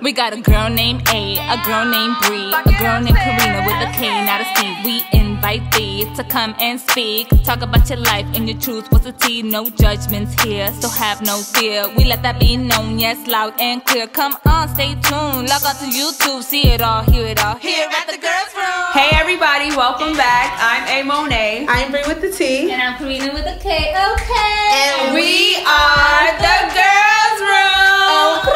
We got a girl named A, a girl named Bree, a girl named Karina with a K, not a C. We invite thee to come and speak. Talk about your life and your truth. What's the tea? No judgments here, so have no fear. We let that be known, yes, loud and clear. Come on, stay tuned. Log on to YouTube, see it all, hear it all. Here at the Girls Room. Hey everybody, welcome back. I'm A Monet. I'm Bree with the T. And I'm Karina with a K. Okay. And we are the Girls Room.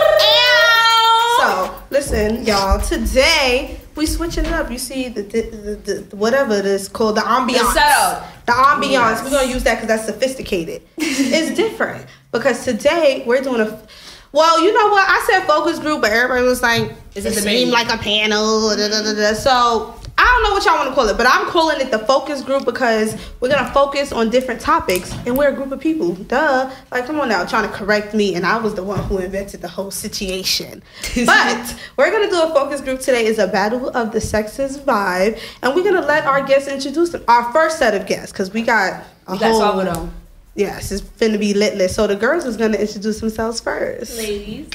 So, listen, y'all. Today we switching it up. You see the whatever it is called, the ambiance. The setup. The ambiance. Yes. We're gonna use that because that's sophisticated. It's different because today we're doing a. Well, you know what? I said focus group, but everybody was like, it seemed like a panel. So I don't know what y'all want to call it, but I'm calling it the focus group because we're gonna focus on different topics, and we're a group of people. Duh, like come on now, trying to correct me, and I was the one who invented the whole situation. But we're gonna do a focus group today. Is a battle of the sexes vibe, and we're gonna let our guests introduce them. Our first set of guests, because we got a whole. All of them. Yes, it's finna be litless. So the girls is gonna introduce themselves first. Ladies.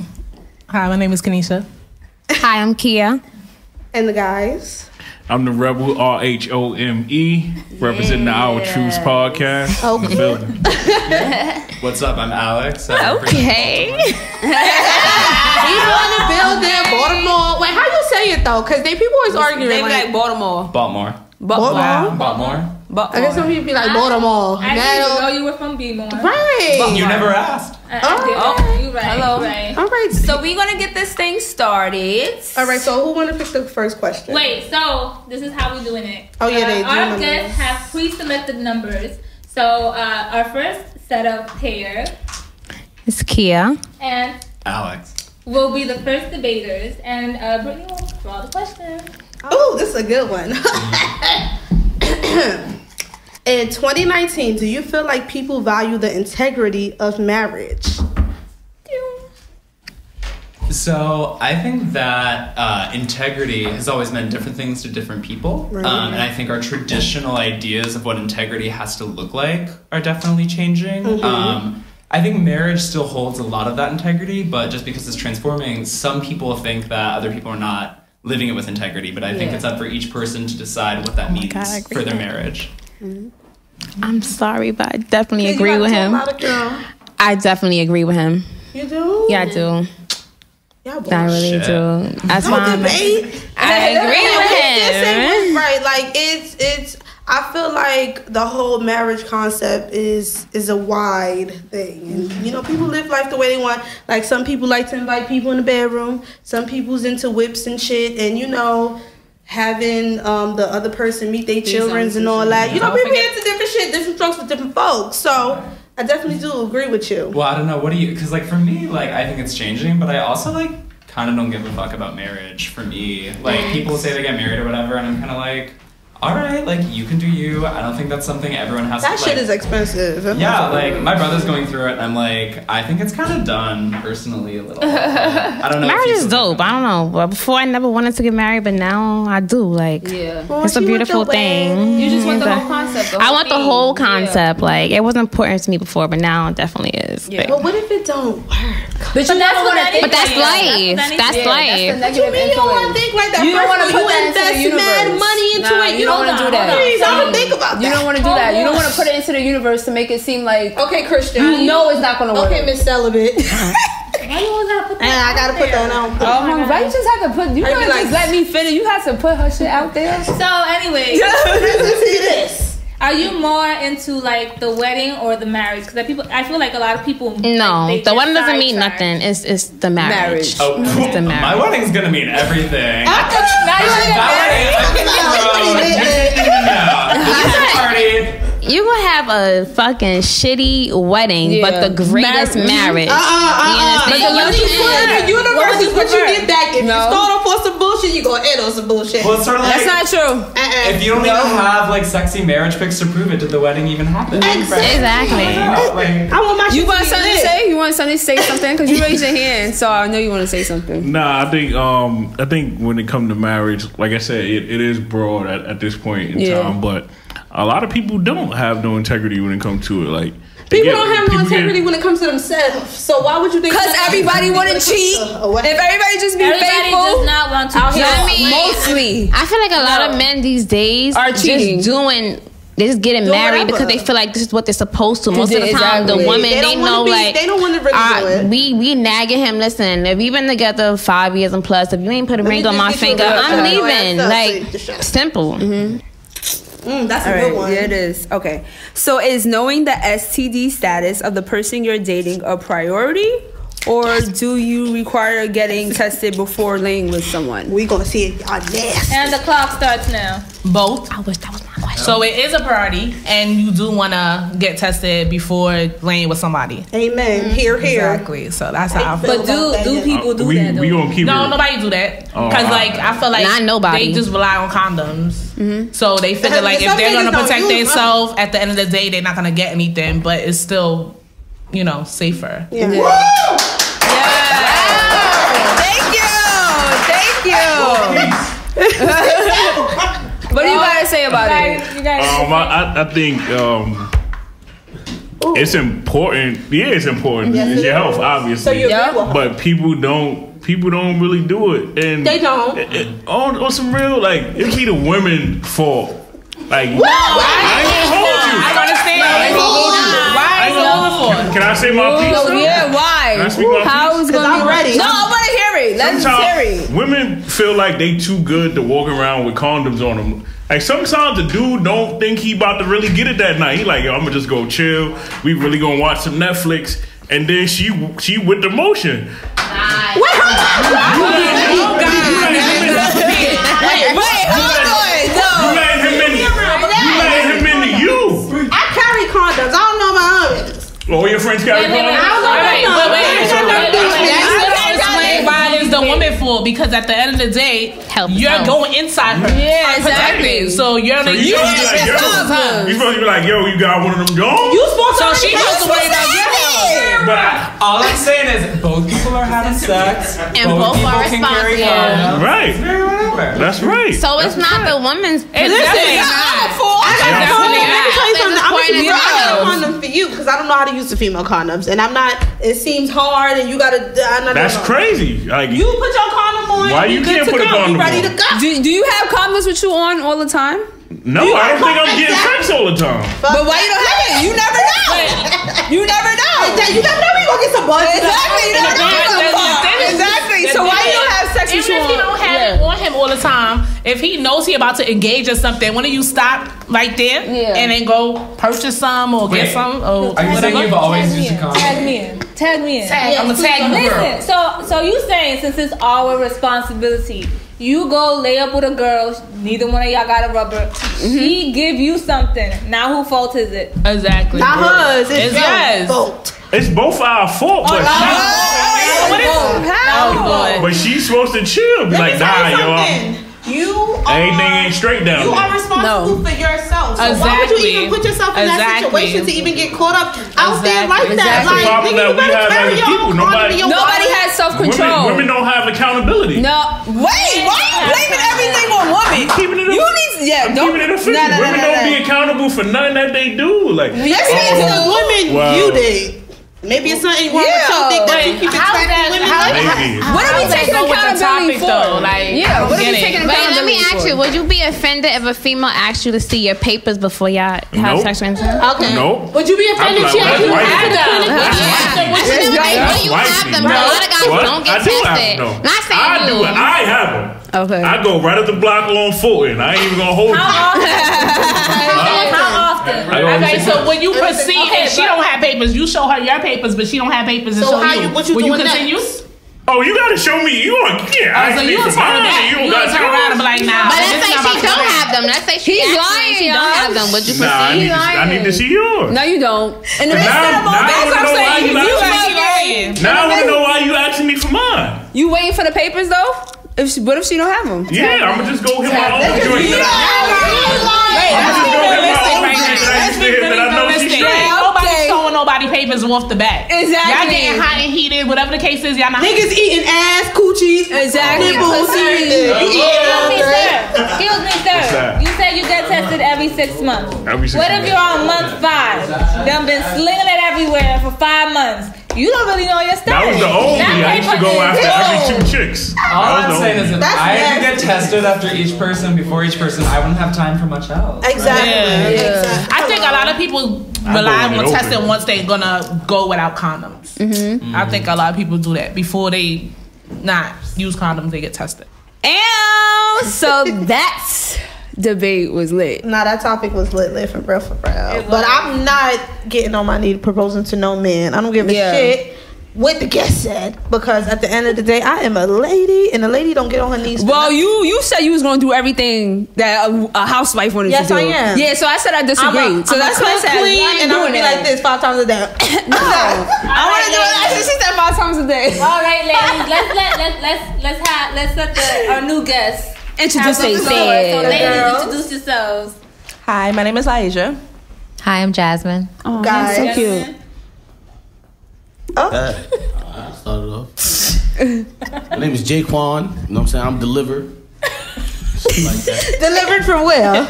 Hi, my name is Kanisha. Hi, I'm Kia. And the guys. I'm the Rebel, RHOME, representing the Our Truths podcast. Okay. In the building. What's up? I'm Alex. Okay. He's on the building, Baltimore. Wait, how you say it though? Because people always arguing. They be like Baltimore. Baltimore. Baltimore? I guess some people be like Baltimore. I didn't know you were from B-More. Right. You never asked. You right. Hello. Right. All right. So we're gonna get this thing started. All right. So who want to pick the first question? Wait, so this is how we're doing it. Oh, yeah, they do Our numbers. guests have pre-selected numbers. So our first set of pair It's Kia. and Alex. will be the first debaters. And Brittany will draw the question. Oh, this is a good one. In 2019, do you feel like people value the integrity of marriage? So I think that integrity has always meant different things to different people. Right. And I think our traditional ideas of what integrity has to look like are definitely changing. Mm-hmm. I think marriage still holds a lot of that integrity, but just because it's transforming, some people think that other people are not living it with integrity. But I think it's up for each person to decide what that means for their marriage. Mm-hmm. I'm sorry, but I definitely agree with him. I definitely agree with him. You do? Yeah, I do. Yeah, I really do. That's why I agree with him. Right, like it's. I feel like the whole marriage concept is a wide thing, and you know people live life the way they want. Like some people like to invite people in the bedroom. Some people's into whips and shit, and you know. Having the other person meet their children and all that. You know, people into different shit, different strokes with different folks. So I definitely do agree with you. Well, I don't know. What do you? Because like for me, like I think it's changing, but I also like kind of don't give a fuck about marriage. For me, like people say they get married or whatever, and I'm kind of like, all right, like you can do you. I don't think that's something everyone has that to. Shit like, is expensive. Yeah, like my brother's going through it, and I'm like, I think it's kind of done personally a little. I don't know. Marriage is dope. I don't know. But before I never wanted to get married, but now I do. Like, Well, it's a beautiful thing. You just want the whole concept. I want the whole concept. Like, it wasn't important to me before, but now it definitely is. Yeah. But what if it don't work? But you never want to think. But that's life. That's life. What you mean you don't want to think like that? You don't want to put that invest into the universe. mad money into it. You don't want to do that. Please, I don't think about that. You don't want to do that. You don't want to put it into the universe to make it seem like Okay, Christian. you know it's not going to work. Okay, Miss Celibate. Why you always gotta put that I gotta put that on. Oh my God! You just have to put. You I'd be can't like- just let me finish. You have to put her shit out there. So anyway, Let's see this. are you more into like the wedding or the marriage? Because I feel like a lot of people. No, like, the they one get doesn't mean sidetracked. nothing. It's the marriage. Oh, It's the marriage. my wedding's gonna mean everything. Now you wanna get Party. You gonna have a fucking shitty wedding, but the greatest marriage. But the universe is what you get back. If you start off on some bullshit, you gonna end on some bullshit. Well, it's sort of like That's not true. if you don't even have like sexy marriage pics to prove it, did the wedding even happen? Exactly. Like, I want my You shit want to be something to lit. say? You want something to say something? Because you raised your hand, so I know you want to say something. Nah, I think when it comes to marriage, like I said, it is broad at this point in time, but a lot of people don't have no integrity when it comes to it. Like People don't have no integrity when it comes to themselves. So why would you think? Because everybody want to cheat. If everybody just be faithful, does not want to cheat. Mostly. I feel like a lot of men these days are cheating. They're just getting married because they feel like this is what they're supposed to. Most of the time, the women they know like they don't want to really do it. We nagging him. Listen, if you've been together 5 years and plus, if you ain't put a ring on my finger, I'm leaving. Like simple. That's a good one. Yeah, it is. Okay. So is knowing the STD status of the person you're dating a priority? Or do you require getting tested before laying with someone? We gonna see it. Y'all nasty. And the clock starts now. Both. I wish that was my question. So it is a priority, and you do want to get tested before laying with somebody. Amen. Here. Exactly. So that's how I feel. But do people do that though? We gonna keep No, it. nobody do that. Because I feel like Not nobody. they just rely on condoms. So they figure like if Some they're gonna niggas don't protect use themselves, at the end of the day, they're not gonna get anything. But it's still, safer. Yeah. Thank you. What do you gotta say about it? I think it's important. Yeah, it's important. It's your health, obviously. So you're but people don't really do it, and They don't. On some real it be the women's fault. Like, I ain't gonna hold you. I understand. Why is it over for? Can I say my piece? though? Yeah, why? Can I speak my How is piece? gonna be I'm ready. No, I want to hear it. Let's hear it. Women feel like they too good to walk around with condoms on them. Like sometimes the dude don't think he about to really get it that night. He like, yo, I'm gonna just go chill. We really gonna watch some Netflix, and then she with the motion. I carry condoms. I don't know my others. Oh, your friends carry condoms? Why is the woman fault? Because at the end of the day, you're going inside her. Yeah, exactly. So you're like, you supposed to be like, yo, you got one of them Jones? You supposed to she supposed to worry about your health. But all I'm saying is both people are having sex And both people are can carry responsible. condoms. Right. It's very whatever. That's right. So it's not the woman's. It's definitely not. Let me tell you something. I'm point gonna is use a no. condom for you because I don't know how to use the female condoms, and I'm not. It seems hard, and you gotta. That's crazy. Like You put your condom on. Why you good can't to put a go. condom You ready on? to go? Do you have condoms with you on all the time? no, I don't think I'm getting sex all the time. But why you don't have it? You never know. You never know. You never know. We gonna get some buzz. Exactly. You never know. Exactly. So why you don't have sex with Even you if he don't have it on him all the time, if he knows he about to engage in something, when do you stop right there and then go purchase some or get some or Are you saying you've always used a condom? Tag me in. I'm gonna tag you, girl. Listen, so you saying since it's our responsibility, you go lay up with a girl, neither one of y'all got a rubber. She give you something. Now whose fault is it? Exactly. Not hers. It's yes. fault. It's both our fault, but but she's supposed to chill. Be like, nah, yo, everything ain't straight down You there. are responsible for yourself. So why would Exactly. you even put yourself in that Exactly. situation to even get caught up out there like that? That's the Like, problem nigga, that you we better have carry as a your people. own Nobody- condom in your Nobody wallet. has self-control. Women don't have accountability. No, wait. Why are you blaming everything on women? Keeping it You need, don't. keeping it official. Women don't be accountable for nothing that they do. Like, Yes, it's the women Wow. you did. Maybe it's something wrong with your dick that you keep expecting women like that. maybe. What are we taking accountability for? Yeah, what are we taking Wait, let me accountability ask for? you: would you be offended if a female asked you to see your papers before y'all have Nope. sex with him? Okay. Nope. Would you be offended if she I'm asked you to like, have that's them? Yeah. That's You have wifey. them, but a lot of guys What? don't get I do have tested. them. Not saying I do you. it. I have them. Okay. I go right up the block on Fulton. I ain't even gonna hold you. How often? I go Okay, so when you proceed Okay, and she don't have papers, you show her your papers, but she don't have papers and So show how you. you- what you Will you doing continue? next? Oh, you gotta show me. You want? Yeah, I So ain't you for gonna turn mine. back? You You don't gonna got turn around and be like, nah. But this let's is say not she about don't to have them. Let's say she He's actually lying, she don't y'all. have them. Would you Nah, proceed? I need to see yours. No, you don't. In the Now, midst of the now I moment, wanna know why you You asking me. lying. Now I wanna know why you asking me for mine. you waiting for the papers though? What if she don't have them? Yeah, I'm gonna just go hit my own joint. Wait, I'm let's just be gonna hit realistic my own right joint now. that I Let's be said that I know realistic. she's straight. Ain't nobody Okay. showing nobody papers off the bat. Exactly. Y'all getting hot and heated, whatever the case is, y'all not. Niggas eating ass, coochies, Exactly. nipples, everything. You eating Excuse me, out there. sir. Excuse me, sir. that? You said you get tested every 6 months. Every 6 What if months. you're on month 5? Them been slinging it everywhere for 5 months. You don't really know your status. That was the old me. I used to go after every 2 chicks. All That I'm was the saying old is me. if I had to get tested after each person, before each person, I wouldn't have time for much else. Exactly. Yeah. Exactly. I think a lot of people rely on testing once they're gonna go without condoms. I think a lot of people do that before they not use condoms. They get tested. And so that debate was lit. Nah, that topic was lit for real. But I'm not getting on my knee proposing to no man. I don't give a shit what the guest said, because at the end of the day, I am a lady, and a lady don't get on her knees. Well, you said you was gonna do everything that a housewife wanted to do. Yes, I am. Yeah, so I said I disagree. So that's why I said clean, and I'm gonna be like this 5 times a day. No, I want to do it. She said 5 times a day. All right, ladies, let's let our new guests Introduce have the floor. themselves. So, ladies, introduce yourselves. Hi, my name is Laisha. Hi, I'm Jasmine. Oh, Guys. that's so cute. I started off. My name is Jaquan. You know what I'm saying? I'm delivered. Shit like that. Delivered from where?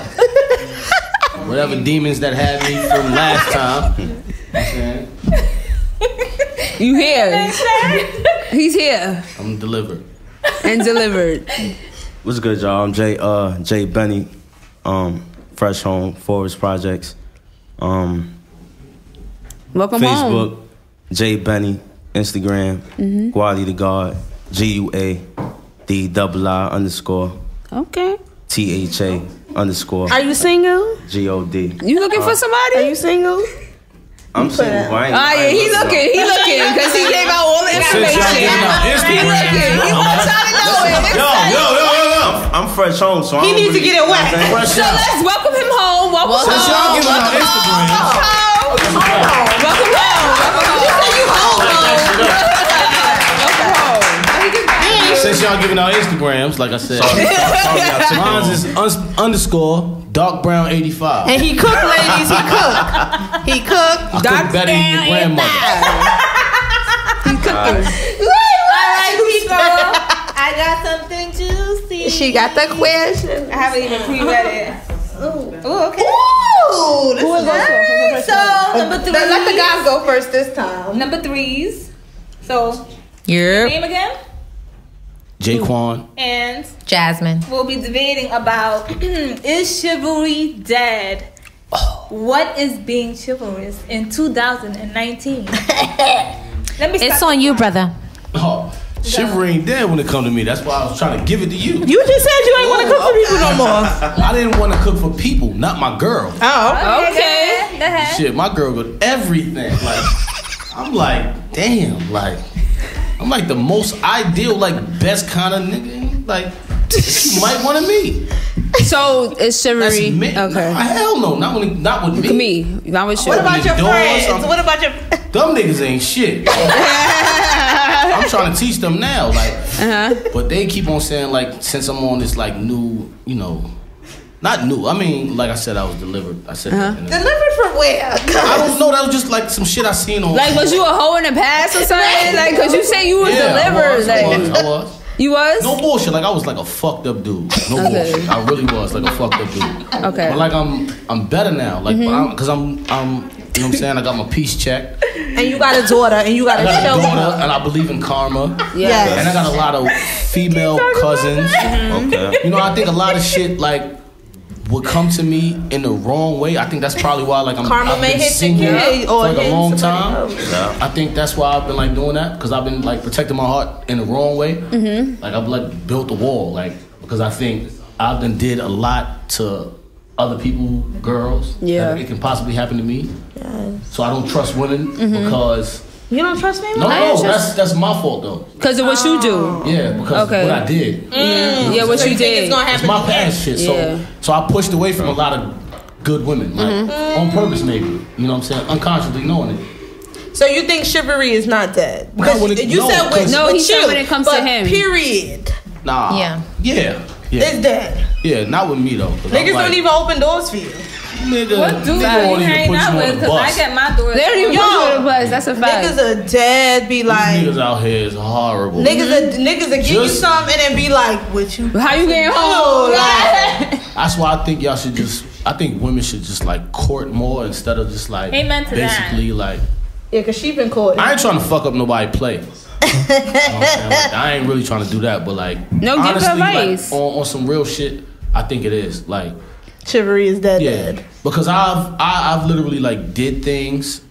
Whatever demons that had me from last time. You know what I'm saying? You here? He's here I'm delivered. and delivered. What's good, y'all? I'm Jay Benny, Fresh Home, Forest Projects, Welcome home. Facebook, Jay Benny, Instagram, Guadi the God, GUADII_, Okay. THA_ Are you single? GOD. You looking for somebody? Are you single? I'm single. Oh yeah, he looking because he gave out all the information. He wants y'all to know it. Yo. I'm Fresh Home, so He needs to get it wet. So let's welcome him home. Welcome home. Since y'all giving out Instagram. Welcome home. Since y'all giving out Instagrams, like I said, mine is _darkbrown85. And he cook, ladies. He cook. He cook. I cook better than your grandmother. All right, people. I got something juicy. She got the question. I haven't even pre-read it. Ooh, okay. Ooh, this is Nice. So, number 3. Let the guys go first this time. Number 3s. So, Yeah. name again? Jaquan. And Jasmine. we'll be debating about is chivalry dead? What is being chivalrous in 2019? Let me It's start. on you, brother. Oh, chivalry ain't dead when it come to me. That's why I was trying to give it to you. You just said you ain't want to cook for people no more. I didn't want to cook for people, not my girl. Oh, Okay. Go ahead. Shit, my girl got everything. Like, I'm like, damn, like, I'm like the most ideal, like, best kind of nigga. Like, you might want to meet. So it's chivalry. That's me. Okay. Nah, hell no, not with me. Me, not with you. What about your Doors, friends? What about your? Them niggas ain't shit. I'm trying to teach them now, like, but they keep on saying, like, since I'm on this, like, new, you know, not new. I mean, like I said, I was delivered. I said that. Delivered from where? I don't know. That was just like some shit I seen on. Like, was you a hoe in the past or something? Like, cause you say you was delivered. I Like, was. you was? No bullshit. Like I was like a fucked up dude. No bullshit. I really was like a fucked up dude. Okay. But like I'm better now. Like because I'm you know what I'm saying, I got my peace check. And you got a daughter, and you got I a got a children. daughter, and I believe in karma. Yes. And I got a lot of female cousins. Okay. You know, I think a lot of shit like would come to me in the wrong way. I think that's probably why like Karma I've may been hit the single kid for or like a hit long somebody time. else. Yeah. I think that's why I've been like doing that because I've been like protecting my heart in the wrong way. Like I've like built a wall, like because I think I've done did a lot to other people, girls. Yeah. That it can possibly happen to me. So I don't trust women because You don't trust me? no, that's my fault though. Cause of what you do. Yeah, because Okay. what I did. Yeah, what you It's did. gonna It's happen my again. past shit. Yeah. So I pushed away from a lot of good women, like on purpose maybe. You know what I'm saying? Unconsciously knowing it. So you think chivalry is not dead? Because when it- you no, said with, because- No, with he said you, when it comes but to him. Period. Nah. Yeah. Yeah. Yeah. It's dead. Yeah, not with me though. Niggas don't even open doors for you. Nigga, What do you hang out with? Because I get my doors. They don't even put you on the bus. That's a fact. Niggas are dead. Be like, These niggas out here is horrible. niggas will give you something and then be like, "What you? How you getting home?" That's why I think y'all should just. I think women should just like court more instead of just like Amen to that. basically like. Yeah, cause she been courting. I ain't trying to fuck up nobody play. You know what I'm saying? Like, I ain't really trying to do that, but like, No, give honestly, advice. like, on some real shit, I think it is like. Chivalry is dead. Yeah, Dead. because I've literally like did things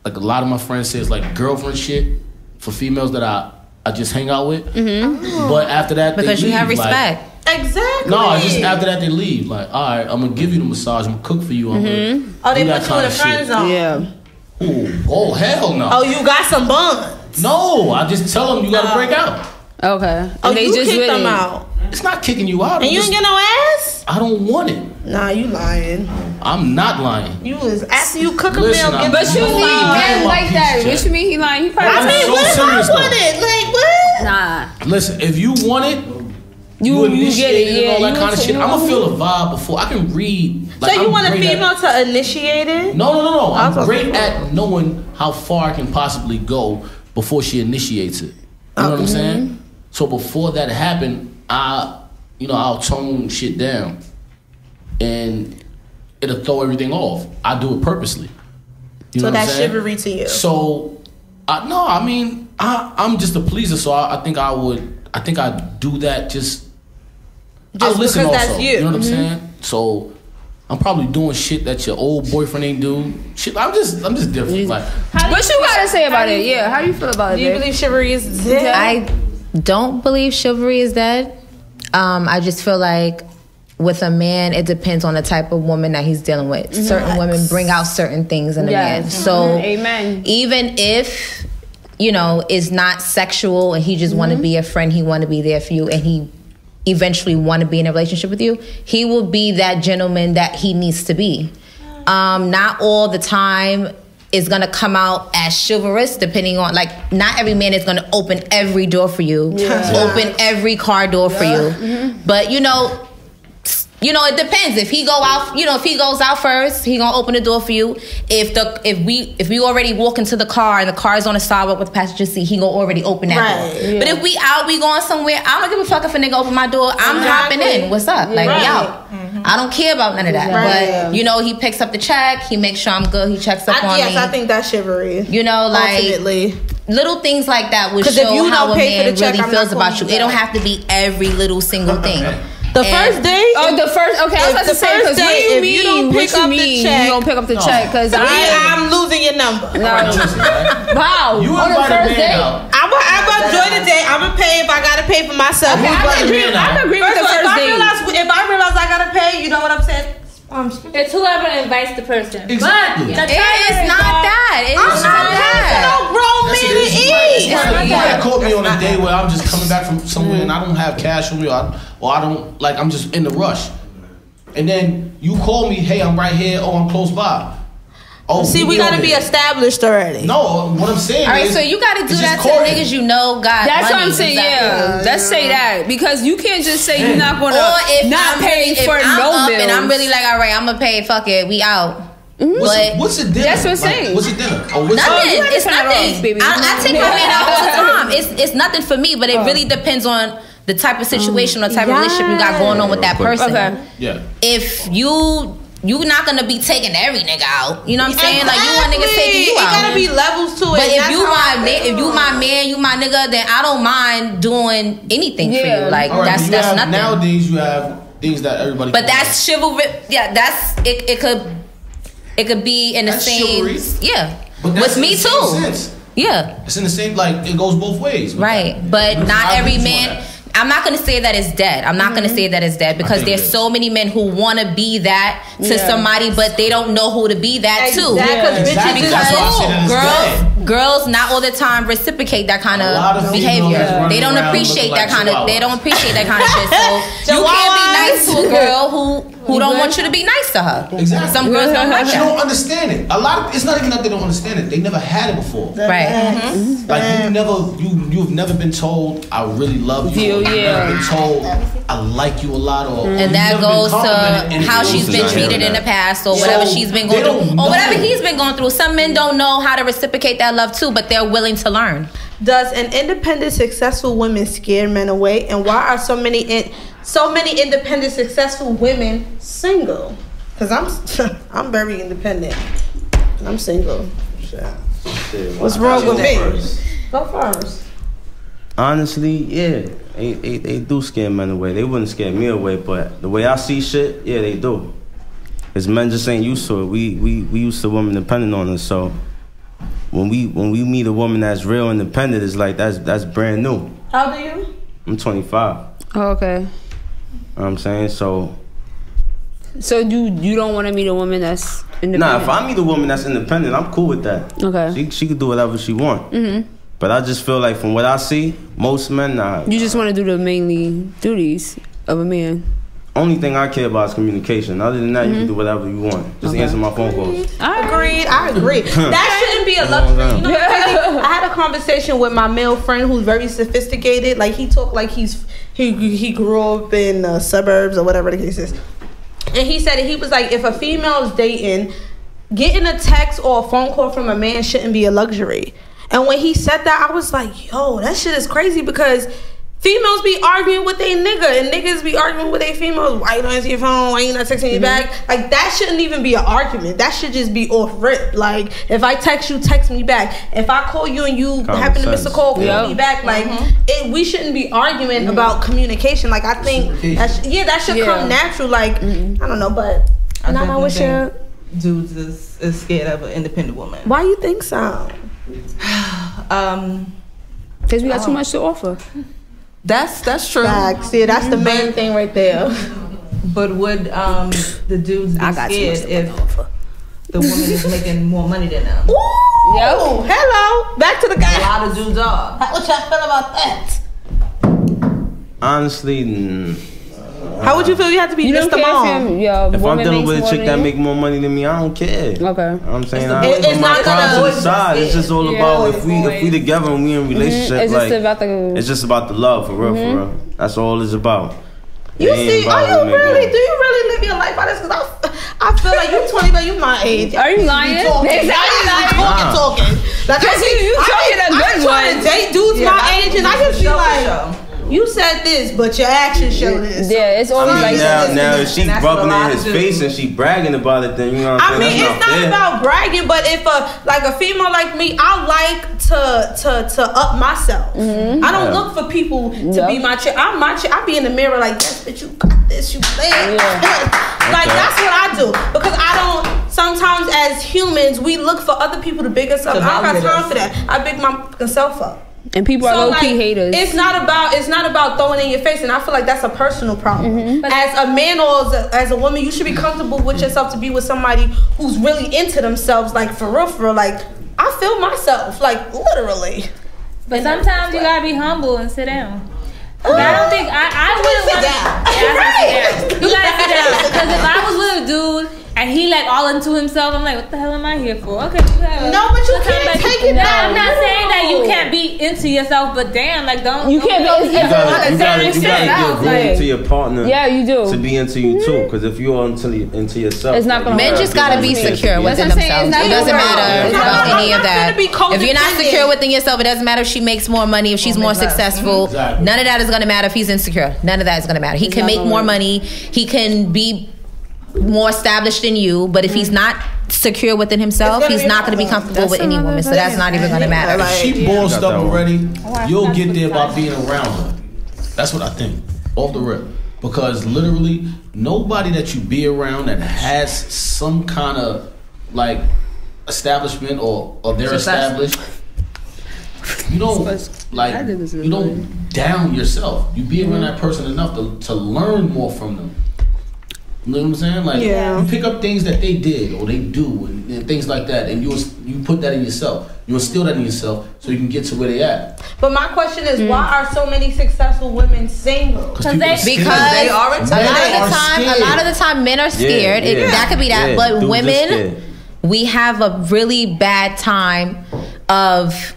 like a lot of my friends say it's like girlfriend shit for females that I just hang out with. But after that, Because they you have leave, respect. Like, Exactly. no, it's just after that they leave. Like, all right, I'm gonna give you the massage. I'm gonna cook for you. I'm gonna Oh, they do that put you in kind a of friend shit. zone. Yeah. Ooh, oh hell no. Oh, you got some buns. No, I just tell them you gotta break out. Okay. Oh, And they you just kicked them really- out. It's not kicking you out. And you just, ain't get no ass? I don't want it. Nah, you lying. I'm not lying. You was after you cook a Listen, meal. I'm- But you I'm need lying. men I'm like that. lying. What you mean he lying? He probably I mean, so what if serious, I though. want it? Like what? nah. Listen, if you want it, You initiate get it, and yeah. all that You kind of into- shit. I'm gonna feel a vibe before I can read. Like, So you I'm want a great at- female to initiate it? No. I was I'm great supposed to- at knowing how far I can possibly go before she initiates it. You know what I'm saying? So before that happened, I'll tone shit down, and it'll throw everything off. I do it purposely. You know So what I'm that's saying? chivalry to you. So, I'm just a pleaser. So I think I'd do that just I listen because also. that's you. You know what I'm saying? So I'm probably doing shit that your old boyfriend ain't do. Shit, I'm just different. Like, What you gotta say about it? Yeah. How do you feel about it? Do you babe? believe chivalry is dead? I don't believe chivalry is dead. I just feel like with a man, it depends on the type of woman that he's dealing with. Certain women bring out certain things in a Yes. man. So Amen. even if, it's not sexual and he just want to be a friend, he want to be there for you, and he eventually want to be in a relationship with you, he will be that gentleman that he needs to be. Not all the time is going to come out as chivalrous, depending on, like, not every man is going to open every door for you, open every car door for you. But, it depends. If he goes out first, he gonna open the door for you. If we already walk into the car and the car's on the sidewalk with the passenger seat, he gonna already open that door. Yeah. But if we going somewhere, I don't give a fuck if a nigga open my door. I'm hopping in. What's up? Like, we out. I don't care about none of that. Right. But he picks up the check. He makes sure I'm good. He checks up on me. Yes, I think that's chivalry. Ultimately. Little things like that would 'Cause if show you how don't a pay for man the check, really I'm feels not about calling you. you It don't back. have to be every little single thing. The first date? Oh, the first. Okay, I was about to say, because what do you mean? What you mean? You don't pick up the check? Because I'm losing your number. Wow. You On the invite a first man date. out. I'm gonna enjoy the date. I'm gonna pay if I gotta pay for myself. Okay, I can agree with the First of all, first date. if I realize I gotta pay, you know what I'm saying? It's whoever invites the person. Exactly. But It's not that. It's not that. No grown man to eat. You might caught me on a day where I'm just coming back from somewhere and I don't have cash on me, or I don't, like, I'm just in the rush. And then you call me, hey, I'm right here, I'm close by. Oh, See, we gotta be established already. No, what I'm saying All right, is, so you gotta do it's that just to courting. niggas you know got That's what money. I'm saying. Yeah, let's say that, because you can't just say you're not gonna Or if not I'm pay really, for if I'm no up bills. and I'm really like, all right, I'm gonna pay. Fuck it, we out. What's a dinner? That's what I'm saying. What's a dinner? Oh, what's Nothing. you had to It's turn it nothing. off, baby. I take my man out all the time. It's nothing for me, but it really depends on the type of situation or type of relationship you got going on with that person. Okay. Yeah. If you're not gonna be taking every nigga out. You know what I'm saying? Like, you want niggas taking you It out. gotta be levels to it. But if That's you how I my feel. man, you my nigga, then I don't mind doing anything for Yeah. you. Like, All right, that's but you have, nothing. nowadays you have things that everybody. But can that's chivalry. Yeah, that's it. It could be in the That's same. chivalry. Yeah, But that's with in me the same too. sense. Yeah, It's in the same, like, it goes both ways. right. But Because not I every agree with man. that. I'm not gonna say that it's dead. I'm not gonna say that it's dead because think there's it is. so many men who want to be that to Yeah. somebody, but they don't know who to be that to. Exactly. Because That's why I said that it's girls not all the time reciprocate that kind A lot of of females that's behavior. running They don't around appreciate looking that like kind of. They chihuahuas. don't appreciate that kind of shit. So you can't be nice to a girl who who don't want you to be nice to her. Exactly. Some girls don't like She that. don't understand it. It's not even that they don't understand it. They never had it before. Right. Like you've never been told I really love you. You've never been told I like you a lot, and that goes to how she's been treated in the past, or whatever she's been going through, or whatever he's been going through. Some men don't know how to reciprocate that love too, but they're willing to learn. Does an independent, successful woman scare men away, and why are so many independent, successful women single? Because I'm very independent. I'm single. What's wrong with me? Go first. Honestly, yeah, they do scare men away. They wouldn't scare me away, but the way I see shit, yeah, they do. Cause men just ain't used to it. We used to women depending on us. So when we meet a woman that's real independent, it's like that's brand new. How old are you? I'm 25. Oh, okay. You know what I'm saying? So you don't want to meet a woman that's independent? Nah, if I meet a woman that's independent, I'm cool with that. Okay. She could do whatever she want. Mm-hmm. But I just feel like from what I see, most men, you just want to do the mainly duties of a man. Only thing I care about is communication. Other than that, you can do whatever you want. Just answer my phone calls. I agree. That shouldn't be a luxury. You know, I had a conversation with my male friend who's very sophisticated. Like he talked like he grew up in the suburbs or whatever the case is. And he said he was like, if a female is dating, getting a text or a phone call from a man shouldn't be a luxury. And when he said that, I was like, yo, that shit is crazy, because females be arguing with their nigga and niggas be arguing with their females. Why you don't answer your phone? Why you not texting me back? Like, that shouldn't even be an argument. That should just be off rip. Like, if I text you, text me back. If I call you and you happen to miss a call, call me back. Like, we shouldn't be arguing about communication. Like, I think that should come natural. Like, I don't know, but not my wish. Dudes is scared of an independent woman. Why you think so? Because we got too much to offer. That's true. Facts. Yeah, that's the main thing right there. But would the dudes be scared if the woman is making more money than them? Ooh, hello. Back to the guy. A lot of dudes are. What y'all feel about that? Honestly, how would you feel? You have to be Mr. Mom. If I'm dealing with a chick that make more money than me, I don't care. Okay. You know what I'm saying? It's not to the side. It's just all about if we together and we in relationship. It's like, just about it's just about the love, for real, for real. That's all it's about. You see, do you really live your life by this? Because I feel like you 20, but you my age. Are you lying? Exactly. Talking. Like, you talking a good one. I trying to date dudes my age, and I just feel like, you said this, but your actions show this. Yeah, it's always like that. Now, if she rubbing in his face and she bragging about it, then you know what I'm saying? I mean, it's not about bragging, but if a female like me, I like to up myself. I don't look for people to be my chick. I'm my chick. I be in the mirror like, yes, bitch, you got this, you play. Like, that's what I do. Because I don't, sometimes as humans, we look for other people to big us up. I don't got time for that. I big myself up. And people are low-key haters. It's not about throwing it in your face, and I feel like that's a personal problem. As a man or as a woman, you should be comfortable with yourself to be with somebody who's really into themselves, like for real. Like, I feel myself, like literally. But sometimes you gotta be humble and sit down. I don't think I wouldn't sit down. You gotta sit down, because if I was with a dude and he like all into himself, I'm like, what the hell am I here for? Okay, no, but you can't take it down. I'm not saying that you can't be into yourself, but damn, like don't. You can't be. You gotta give room to your partner. Yeah, you do. To be into you too, because if you are into yourself, it's not gonna. Men just gotta be secure within themselves. It doesn't matter about any of that. If you're not secure within yourself, it doesn't matter if she makes more money, if she's more successful. None of that is gonna matter if he's insecure. None of that is gonna matter. He can make more money. He can be more established than you, but if he's not secure within himself, he's not going to be comfortable with any woman, so that's not even going to matter. If she bossed up already, you'll get there by being around her. That's what I think, off the rip. Because literally, nobody that you be around that has some kind of like establishment or they're established, you don't you don't down yourself. You be around that person enough to learn more from them. You know what I'm saying? Like Yeah. you pick up things that they did or they do and things like that, and you put that in yourself. You instill that in yourself so you can get to where they at. But my question is, why are so many successful women single? Because they are a lot of the time men are scared. That could be that. But women, we have a really bad time of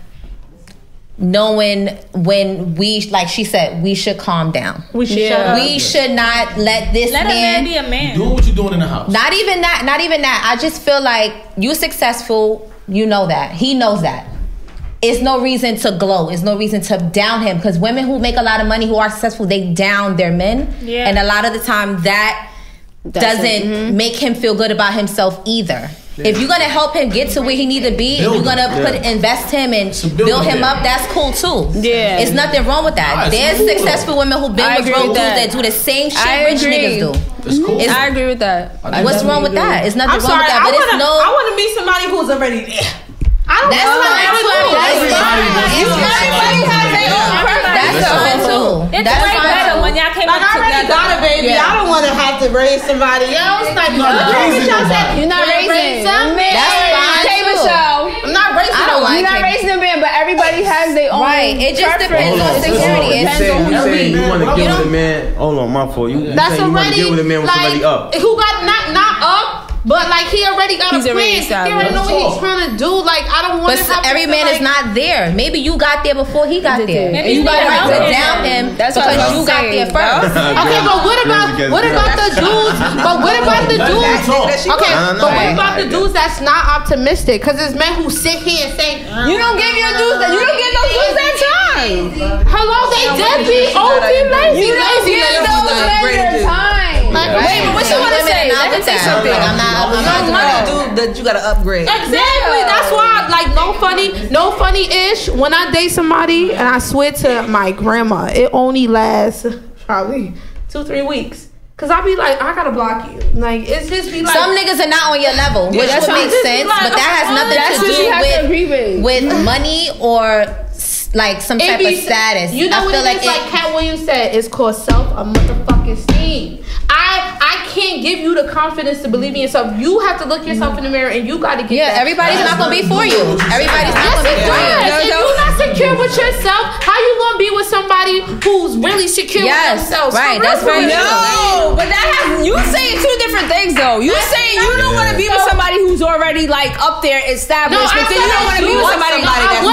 knowing when we, like she said, we should calm down. We should not let this let man a man be a man. Do what you're doing in the house. Not even that. I just feel like you successful. You know that. He knows that. It's no reason to glow. It's no reason to down him, because women who make a lot of money, who are successful, they down their men. Yeah. And a lot of the time that doesn't make him feel good about himself either. Yeah. If you're gonna help him get to where he need to be, and you're gonna invest him and build him up, that's cool too. Yeah, it's nothing wrong with that. There's successful women who've been with broke dudes that do the same shit rich niggas do. That's cool. I agree with that. What's wrong with that? It's nothing wrong with that. But I want to meet somebody who's already there. That's fine too. That's fine. When y'all came up together, I already got a baby. I don't want to have to raise somebody else. Like, you're not raising. That's fine too. I'm not raising. You're not raising a man, but everybody has their own. Right. It just depends on security. You say you want to get with a man. Hold on, my fault. You say you want to get with a man with somebody up. Who got not up? But like he already got a plan. He already know what he's trying to do. Like I don't want to. But every man is not there. Maybe you got there before he got there. Maybe you got to down him because you got there first. Okay, but what about the dudes? But what about the dudes? Okay, but what about the dudes that's not optimistic? Because there's men who sit here and say, "You don't give your dudes that. You don't give those dudes that time." Hello, they deadbeat, OD lazy. You don't give those men their time. Wait, but what you want to say? Let me say something. I'm not dude that you gotta upgrade. Exactly. That's why, like, no funny-ish. When I date somebody and I swear to my grandma, it only lasts probably 2-3 weeks. Cause I be like, I gotta block you. Like it's just be like some niggas are not on your level, which would make sense, but that has nothing to do with money or like some type of status. You know what it is? Like Cat Williams said, it's called self-motherfucking esteem. I can't give you the confidence to believe in yourself. You have to look yourself in the mirror and you gotta get that. Everybody's not gonna be for you. Everybody's not gonna be for you. If you're not secure with yourself, how you gonna be with somebody who's really secure with themselves? Right, that's very true. No, but that has you saying two different things though. You saying you don't want to be with somebody who's already like up there established, but then you don't want to be with somebody that's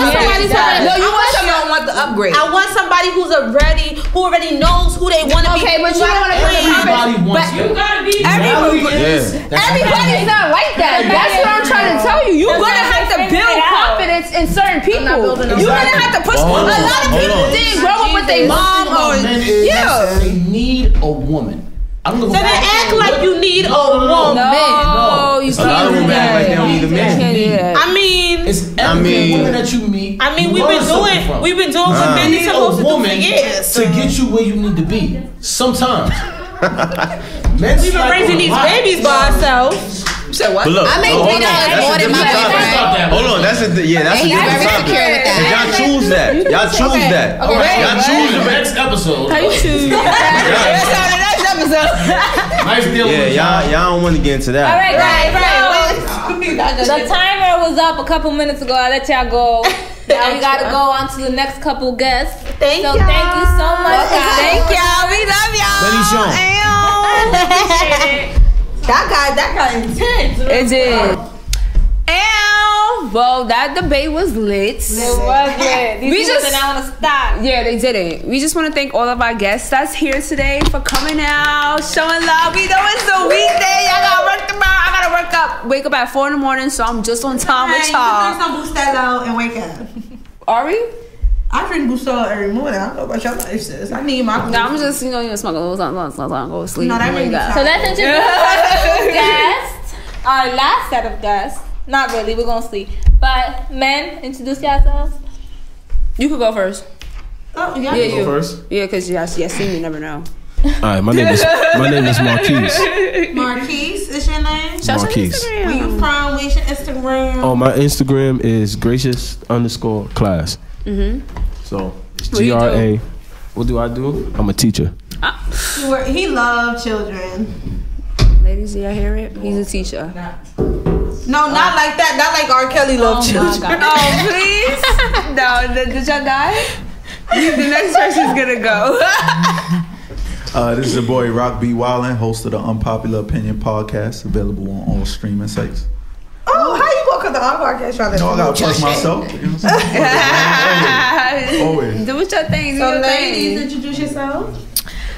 no, you don't want the upgrade. I want somebody who already knows who they want to be. Okay, but you don't want to you gotta be. Everybody's not like that. That's what I'm trying to tell you. You're gonna have to build confidence in certain people. You're gonna have to push. A lot of people didn't grow up with their mom or they need a woman. I don't know. So they act like you need a woman. No, you can't. A lot of women act like they don't need a man. I mean, it's every woman that you meet. I mean, we've been doing what men are supposed to do for years to get you where you need to be. Sometimes. We've been raising these babies by ourselves. You said what? Look, I make $3 more than my boyfriend. Hold on, that's a very secure with that. Y'all choose that. Y'all choose that. Y'all choose the next episode. How you choose? That's on the next episode. Nice deal. Yeah, y'all don't want to get into that. All right. The timer was up a couple minutes ago. I let y'all go. Now we gotta go on to the next couple guests. Thank you so much, guys. Thank y'all. We love y'all. That got intense. It did. Well, that debate was lit. It was lit. These people did not want to stop. Yeah, they didn't. We just want to thank all of our guests that's here today for coming out, showing love. We know it's a weekday. Y'all gotta work tomorrow. I gotta wake up at 4 in the morning, so I'm just on time with y'all. You drink some Bustelo and wake up. Are we? I drink Bustelo every morning. I don't know about y'all lifestyles. I need my. No, I'm just smoke a little something, go to sleep. No, that made me tired. So let's introduce our guests. Our last set of guests. Not really, we're gonna sleep. But men, introduce yourselves. You could go first. Oh, yeah, you go first. Yeah, because y'all seen me, never know. All right, my name is Marquise. Marquise is your name? Marquise. Where you from? Where's your Instagram? Oh, my Instagram is gracious_class. So it's GRA. What do I do? I'm a teacher. He loves children. Ladies, do y'all hear it? He's a teacher. No, not like that. Not like R. Kelly love children. Oh, please. No, did y'all die? The next person's gonna go. This is your boy Rock B. Wildin, host of the Unpopular Opinion podcast, available on all streaming sites. Oh, how you gonna cut the podcast? Y'all No, I gotta plug myself. You know what I'm saying? Always. Do what your thing. So, ladies, introduce yourself.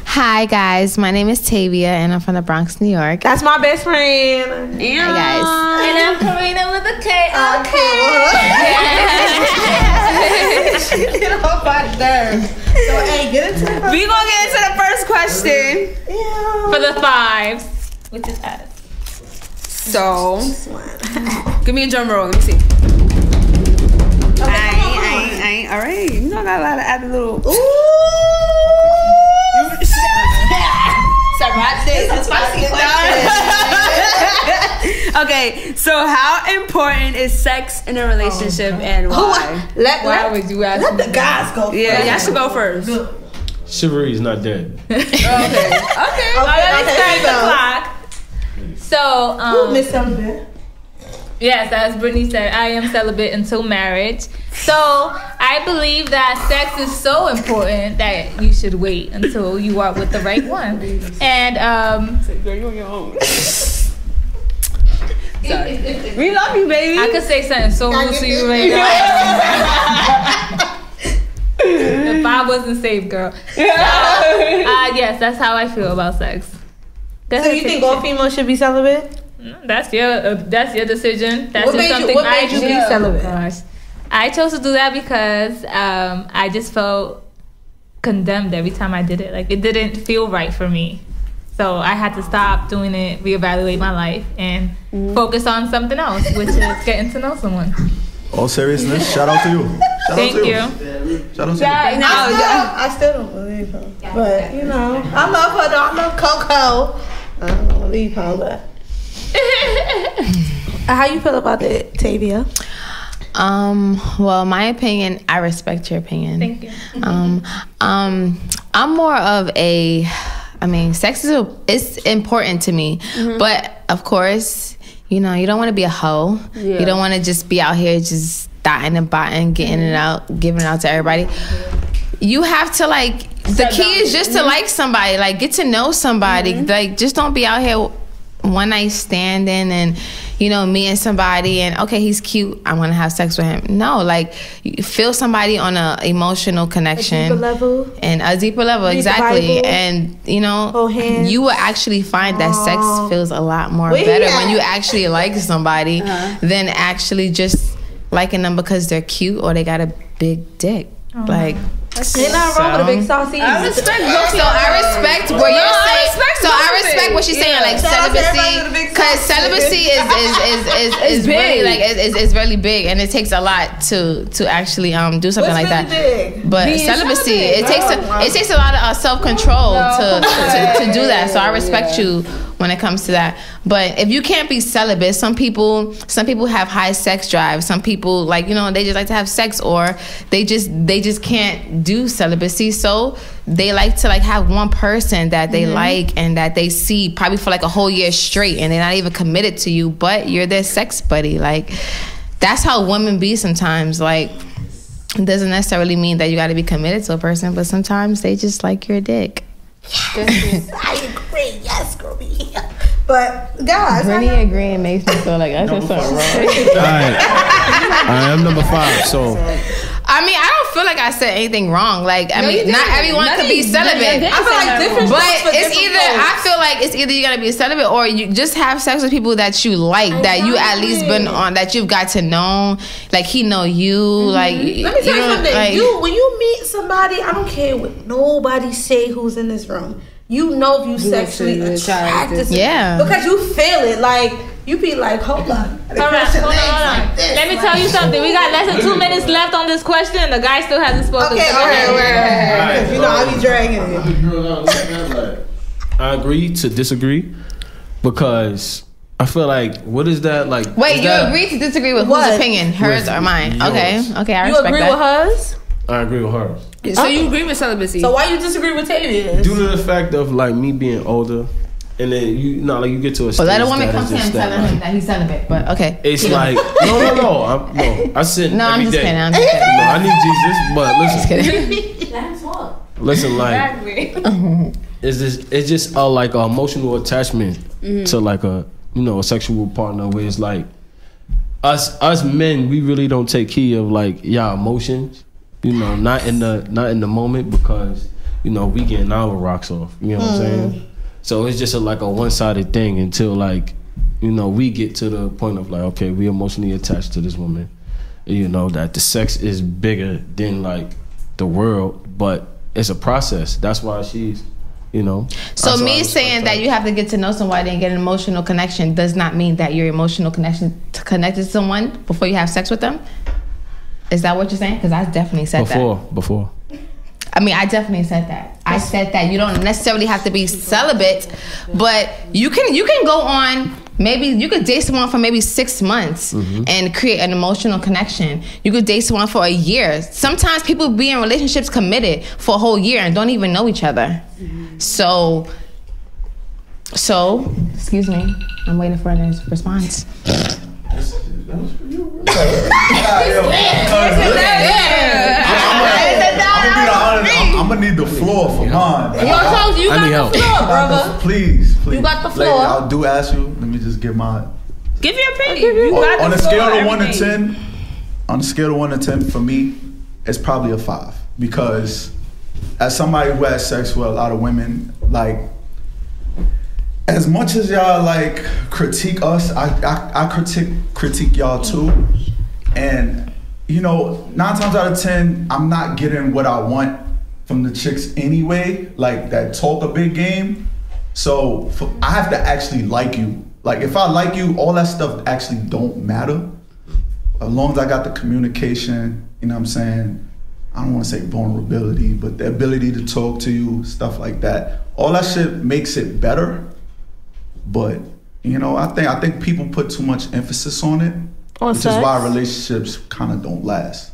Hi guys, my name is Tavia and I'm from the Bronx, New York. That's my best friend. Hi guys. And I'm Karina with a K. Okay. Get off my nerves. So, hey, get into it. We gonna get into the first question. For the 5s, which is us. So, give me a drum roll. Let me see. I all right. You know, I got a lot of add a little. Ooh. Okay, so how important is sex in a relationship and why? Why would you ask? Let the guys go. Yeah, y'all should go first. Chivalry is not dead. Okay. Let me start the clock. So, Miss Celibate. Yes, as Brittany said, I am celibate until marriage. So I believe that sex is so important that you should wait until you are with the right one. And girl, you on your own. We love you, baby. I could say something so rude to you right now. If I wasn't safe, girl. So, yes, that's how I feel about sex. So you think all females should be celibate? That's your decision. That's What made you be celibate? Gosh. I chose to do that because I just felt condemned every time I did it. Like, it didn't feel right for me. So I had to stop doing it, reevaluate my life, and focus on something else, which is getting to know someone. All seriousness, shout out to you. Thank you. Shout out to you. I still don't believe her. But, you know, I love her though. I love Coco. I don't believe her, but. How you feel about it, Tavia? Well, my opinion, I respect your opinion. Thank you. I'm more of a, sex is important to me, but of course, you know, you don't want to be a hoe. Yeah. You don't want to just be out here just dotting and botting, getting it out, giving it out to everybody. You have to the key is just to like somebody, get to know somebody. Just don't be out here one night standing and, you know, meeting somebody and, okay, he's cute, I want to have sex with him. No, you feel somebody on a emotional connection. A deeper level. And a deeper level, exactly. And, you know, you will actually find that sex feels a lot more better when you actually like somebody than actually just liking them because they're cute or they got a big dick. Ain't nothing wrong with a big saucy. I respect what you're saying. I respect what she's saying, celibacy, because celibacy is really it's really big, and it takes a lot to actually do something like that. Big? But celibacy, it takes a lot of self-control to do that. So I respect you when it comes to that. But if you can't be celibate, some people have high sex drive. Some people they just like to have sex, or they just can't do celibacy. So they like to have one person that they like and that they see probably for a whole year straight, and they're not even committed to you, but you're their sex buddy. That's how women be sometimes. It doesn't necessarily mean that you got to be committed to a person, but sometimes they just like your dick. I agree. Yes, girl. But guys, Brittany agreeing makes me feel like I said something wrong. Alright. I am number 5, so I don't feel like I said anything wrong. Not everyone could be celibate. I feel like different. But it's either I feel like it's either you gotta be celibate or you just have sex with people that you like, that you at least been on, that you've got to know. He know you. Let me tell you something. When you meet somebody, I don't care what nobody say who's in this room. You know if you sexually attracted to because you feel it. You be hold on. Hold on. Let me tell you something. We got less than 2 minutes left on this question. The guy still hasn't spoken. Okay, all right. You know I be dragging it. I agree to disagree because I feel what is that Wait, you agree to disagree with whose opinion? Hers or mine? Yours. Okay, I respect that. You agree with hers? I agree with hers. So you agree with celibacy? So why you disagree with Tavia? Due to the fact of me being older and then you get to a But stage let a woman that come is to him just that, telling him that he's celibate. But okay. It's like no. I sin No, I'm every just day. kidding. I'm just kidding. No, I need Jesus, but listen. Let him talk. Listen, like it's just like an emotional attachment to like a a sexual partner where it's like us men, we really don't take heed of like y'all emotions, not in the moment because we getting our rocks off. You know what I'm saying? So it's just like a one-sided thing until like we get to the point of like, okay, we emotionally attached to this woman. That the sex is bigger than like the world, but it's a process. That's why she's, So me saying that you have to get to know somebody and get an emotional connection does not mean that you're connected to someone before you have sex with them. Is that what you're saying? Because I definitely said that. Before. I mean, I definitely said that. I said that you don't necessarily have to be celibate, but you can go on. Maybe you could date someone for maybe 6 months and create an emotional connection. You could date someone for a year. Sometimes people be in relationships committed for a whole year and don't even know each other. So, excuse me, I'm waiting for a response. I'm gonna need the floor for mine. You got the floor, brother. Please. You got the floor. Lady, I do ask you. Let me just give my. Give your opinion. You got on the a floor, scale of 1 to everything. 10, on a scale of 1 to 10, for me, it's probably a 5 because as somebody who has sex with a lot of women, like as much as y'all like critique us, I critique y'all too, and 9 times out of 10, I'm not getting what I want from the chicks anyway, like that talk a big game. So I have to actually like you. Like if I like you, all that stuff actually don't matter. As long as I got the communication, you know what I'm saying? I don't want to say vulnerability, but the ability to talk to you, stuff like that. All that shit makes it better. But I think people put too much emphasis on it, which is why relationships kind of don't last.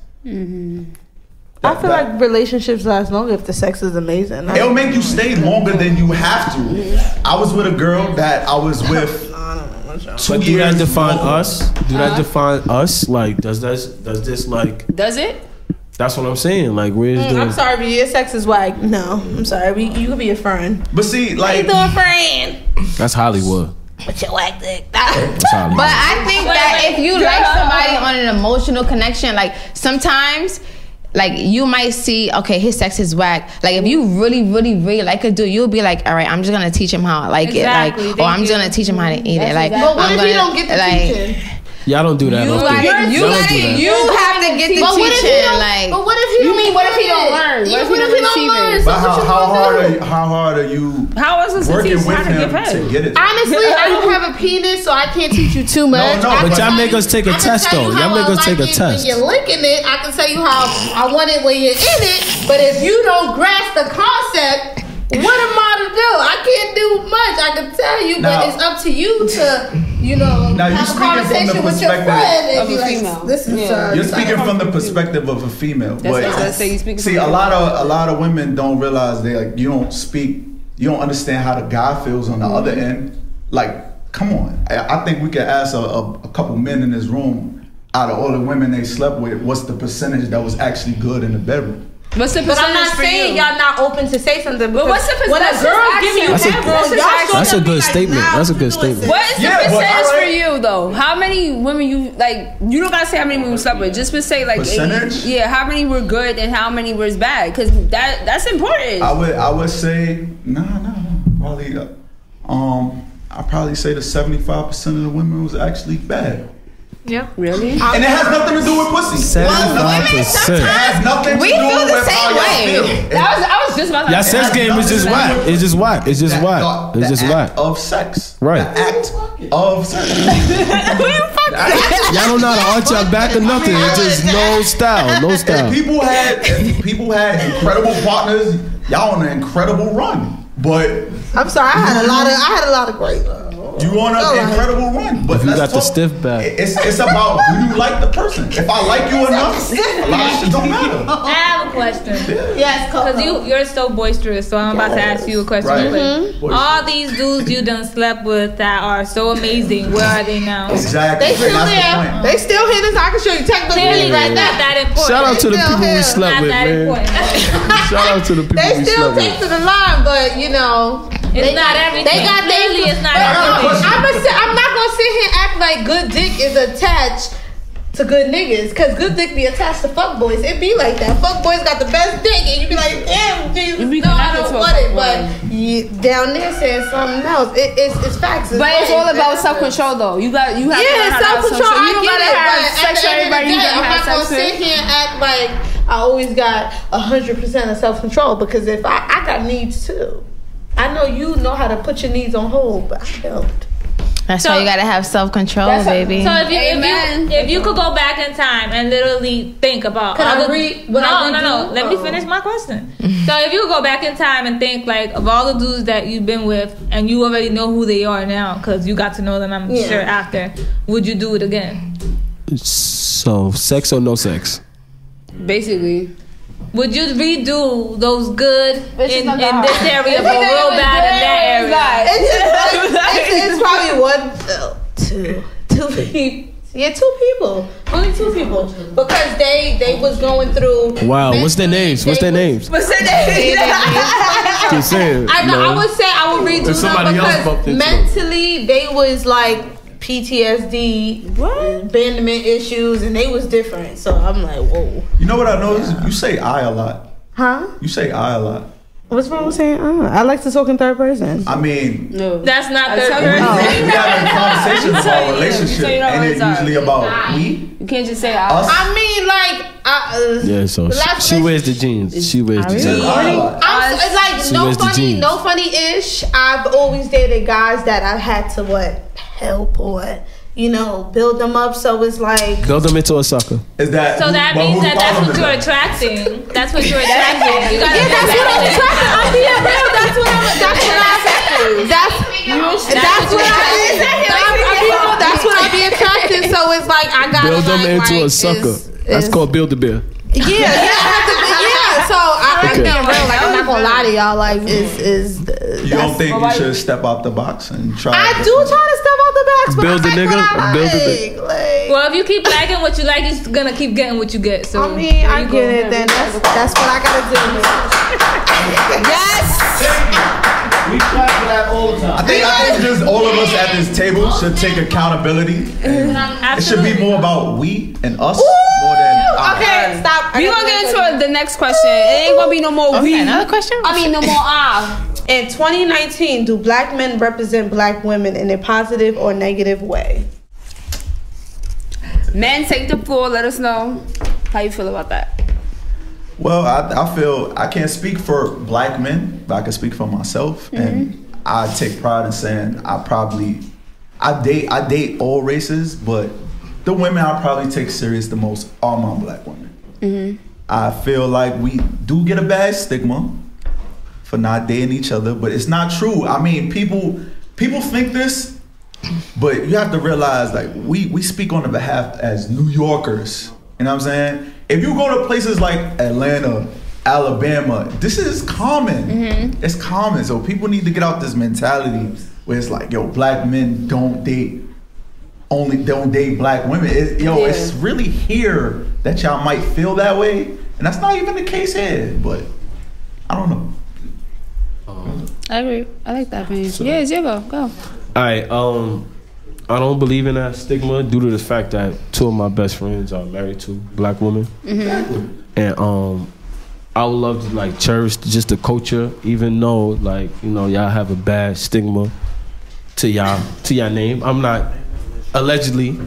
I feel like relationships last longer if the sex is amazing. It'll make you stay longer than you have to. I was with a girl that I was with. But do that define us? Do that define us? Like, does this like? Does it? That's what I'm saying. Like, where's the? I'm sorry, but your sex is whack. No, I'm sorry. You could be a friend. But see, like, you doing friend? That's Hollywood. But your whack dick. But I think that if you like somebody on an emotional connection, like sometimes. Like you might see, okay, his sex is whack. Like if you really, really, really like a dude, you'll be like, all right, I'm just gonna teach him how I like it, like, or I'm just gonna teach him how to eat it. Like, but what if you don't get the teaching? Y'all don't do that. You have to get the teaching. Like, but what if he don't? What if he don't learn? What if he don't learn? But how hard are you? How is this working teach with how to him get to get it? Honestly, I don't have a penis, so I can't teach you too much. No, but y'all make us take a test though. Y'all make us take a test. When you're licking it, I can tell you how I want it when you're in it. But if you don't grasp the concept, what am I to do? I can't do much. I can tell you, but it's up to you to. Now have a conversation with your friend and be like, this is you're speaking from the perspective of a female. That's what I was gonna say. You speak. See, a lot of women don't realize you don't understand how the guy feels on the other end. Like, come on. I think we could ask a couple men in this room, out of all the women they slept with, what's the percentage that was actually good in the bedroom? What's the but I'm not for saying you? Y'all not open to say something. But what's the percentage? When a girl give you That's a good statement. That's a good statement. What is the percentage for you though? How many women you like? You don't gotta say how many women you slept with. Just say like percentage. Yeah, how many were good and how many were bad? Because that's important. I would say no. Probably I probably say the 75% of the women was actually bad. Yeah. Really? And it has nothing to do with pussy. 75%. It has nothing to do with how y'all feel. I was just about to Y'all sex game is just whack. It's just whack. It's just whack. It's just whack. Of sex. Right. The act of sex. Y'all don't know how to arch your back or nothing. It's just no style. No style. If people had incredible partners, y'all on an incredible run. But I'm sorry, I had a lot of great. You on an incredible run, but If you got let's the talk- stiff back. It's about do you like the person? If I like you enough, a lot of shit don't matter. I have a question. Yes, because you're so boisterous. So I'm about to ask you a question. Right. real quick. All these dudes you done slept with that are so amazing. Where are they now? Exactly. They still That's the there. point. They still here. This I can show you technically Clearly, right not now. that important. Shout out to the They people still we here. slept Not with, that man. important. Shout out to the people They we still slept take with. to the line, but you know, It's not everything. They got Clearly, it's not everything. everything. I'm not gonna sit here and act like good dick is attached to good niggas, cause good dick be attached to fuck boys. It be like that. Fuck boys got the best dick, and you be like, damn, Jesus, no, I don't want it. But you down there saying something else. It's facts. But it's all about self control, though. You have to learn how to have self control. self-control. You I don't get gotta it, have but sex at with the end of the everybody you day, gonna I'm have not gonna sex with. sit here and act like I always got 100% of self control, because if I got needs too. I know you know how to put your needs on hold, but I don't. That's why you gotta have self control, baby. So if you could go back in time and literally think about Can I all the- read what I no. redo? Let me finish my question. So if you could go back in time and think like of all the dudes that you've been with and you already know who they are now because you got to know them, I'm Yeah. sure after, would you do it again? So, sex or no sex? Basically. Would you redo those good in this not area that but hard. real bad in that area? It's probably two people. Yeah, two people. Only two people. Because they was going through. Wow, what's their names? What's their names? What's their names? Just saying. I you know. would say I would redo If them somebody else bumped because into mentally they was like PTSD, abandonment issues, and they was different. So I'm like, whoa. You know what I noticed? You say I a lot. Huh? You say I a lot. What's wrong with saying I like to talk in third person. I mean, No. That's not third we person. having conversations about relationship, So you know and what it's it's usually about we. You can't just say Us. I mean, like, Yeah, so the last she wears the jeans. She wears the jeans. it's like She no wears the funny, jeans. no funny ish. I've always dated guys that I've had to help or build them up. So it's like Build them into a sucker. Is that So that means that that's what you're attracting. That's what you're attracting. You gotta yeah, that's what I'm attracted. I'm being real. That's what I'm be attracted. So it's like I gotta Build them into a sucker. That's called Build a Bear. Yeah, I have to be, yeah. So I'm Okay. being real. Like I'm not gonna lie to y'all. Like is You don't think you should step out the box and try? I do try to step out the box, but Build I a like nigga. what I Build a like. nigga. Well, if you keep liking what you like, you're gonna keep getting what you get. So I mean, I get it. Then that's what I gotta do. Yes. We clap for that all the time. I think just all of us at this table should take accountability. And it should be more about we and us more than I. Okay, stop. We gonna get into the next question. It ain't gonna be no more we. Another question? I mean, no more I. In 2019, do black men represent black women in a positive or negative way? Men, take the floor. Let us know how you feel about that. Well, I feel I can't speak for black men, but I can speak for myself, and I take pride in saying I date all races, but the women I probably take serious the most are my black women. I feel like we do get a bad stigma for not dating each other, but it's not true. I mean, people think this, but you have to realize like we speak on the behalf as New Yorkers. You know what I'm saying? If you go to places like Atlanta, Alabama, this is common. It's common. So people need to get out this mentality where it's like, yo, black men don't date black women. It's really here that y'all might feel that way, and that's not even the case here. But I don't know. I agree. I like that, man. Yeah, Zero, go. All right. I don't believe in that stigma due to the fact that two of my best friends are married to black women, and I would love to like cherish just the culture, even though like y'all have a bad stigma to y'all name. I'm not allegedly.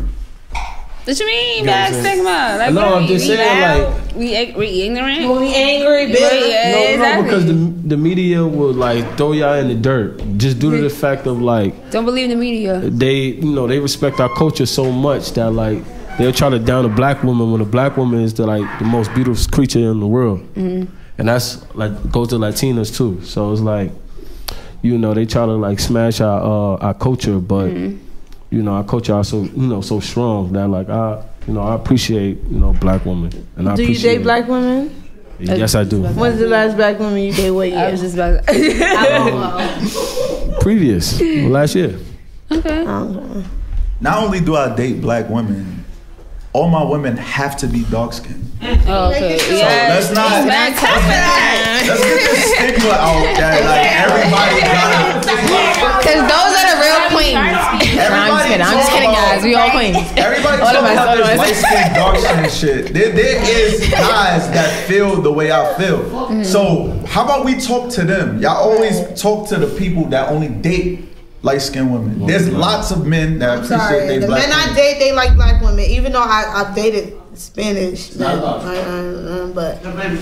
What you mean, You know what bad I'm saying? stigma? Like, No, what I'm we just saying, loud? We ignorant. We angry, bitch. Yeah, No, because the media will like throw y'all in the dirt just due to the fact of like Don't believe in the media. they they respect our culture so much that like they'll try to down a black woman when a black woman is the most beautiful creature in the world, and that's like goes to Latinas too. So it's like you know, they try to like smash our culture, but you know, our culture are so, you know, so strong that like I appreciate, you know, black women, and I Do you appreciate date black women? Yes, I do. When's the last black woman you dated? What year? I was just about Previous last year. Okay. Not only do I date black women, all my women have to be dark skinned. Oh, okay. So let's not let's get this stigma out there. Like everybody gotta. Because those are the real queens. I'm just kidding, guys. We all queens. Everybody talking about this light skin, dark skin shit. There is guys that feel the way I feel. So how about we talk to them? Y'all always talk to the people that only date light skinned women. There's lots of men that appreciate they the black men I women. date, they like black women. Even though I dated Spanish, men, but the men.